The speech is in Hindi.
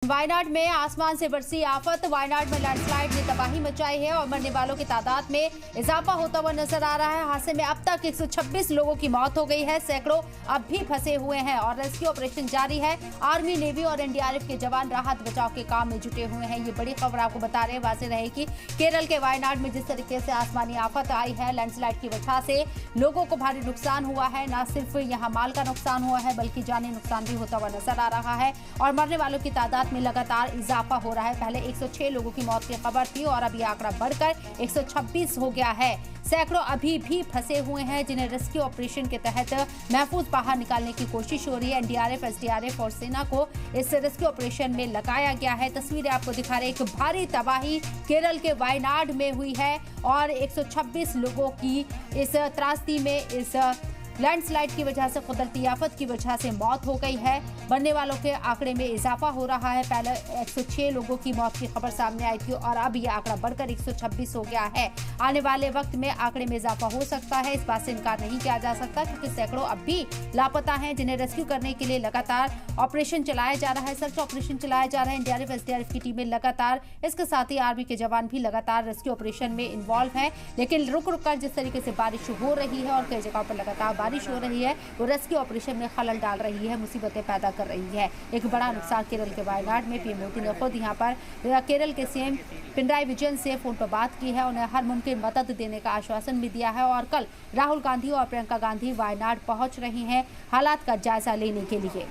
वायनाड में आसमान से बरसी आफत। वायनाड में लैंडस्लाइड ने तबाही मचाई है और मरने वालों की तादाद में इजाफा होता हुआ नजर आ रहा है। हादसे में अब तक 126 लोगों की मौत हो गई है। सैकड़ों अब भी फंसे हुए हैं और रेस्क्यू ऑपरेशन जारी है। आर्मी, नेवी और एनडीआरएफ के जवान राहत बचाव के काम में जुटे हुए हैं। ये बड़ी खबर आपको बता रहे हैं। वाज़ेह रहे कि केरल के वायनाड में जिस तरीके से आसमानी आफत आई है, लैंडस्लाइड की वजह से लोगों को भारी नुकसान हुआ है। न सिर्फ यहाँ माल का नुकसान हुआ है बल्कि जानी नुकसान भी होता हुआ नजर आ रहा है और मरने वालों की तादाद में लगातार इजाफा हो रहा है। पहले 106 लोगों की मौत की खबर थी और अब यह आंकड़ा बढ़कर 126 हो गया है। सैकड़ों अभी भी फंसे हुए हैं जिन्हें रेस्क्यू ऑपरेशन के तहत महफूज बाहर निकालने की कोशिश हो रही है। एनडीआरएफ, एसडीआरएफ और सेना को इस रेस्क्यू ऑपरेशन में लगाया गया है। तस्वीरें आपको दिखा रहे, एक भारी तबाही केरल के वायनाड में हुई है और 126 लोगों की इस त्रासदी में, इस लैंडस्लाइड की वजह से, कुदरती आफत की वजह से मौत हो गई है। मरने वालों के आंकड़े में इजाफा हो रहा है। पहले 106 लोगों की मौत की खबर सामने आई थी और अब यह आंकड़ा बढ़कर 126 हो गया है। आने वाले वक्त में आंकड़े में इजाफा हो सकता है, इस बात से इनकार नहीं किया जा सकता क्योंकि सैकड़ों अब भी लापता हैं जिन्हें रेस्क्यू करने के लिए लगातार ऑपरेशन चलाया जा रहा है, सर्च ऑपरेशन चलाया जा रहा है। एनडीआरएफ, एसडीआरएफ की टीमें लगातार, इसके साथ ही आर्मी के जवान भी लगातार रेस्क्यू ऑपरेशन में इन्वॉल्व हैं। लेकिन रुक रुक कर जिस तरीके से बारिश हो रही है और कई जगहों पर लगातार बारिश हो रही है, वो रेस्क्यू ऑपरेशन में खलल डाल रही है, मुसीबतें पैदा कर रही है। एक बड़ा नुकसान केरल के वायनाड में। पीएम मोदी ने खुद यहां पर केरल के सीएम पिनराई विजयन से फोन पर बात की है, उन्हें हर मुमकिन मदद देने का आश्वासन भी दिया है और कल राहुल गांधी और प्रियंका गांधी वायनाड पहुंच रही हैं हालात का जायजा लेने के लिए।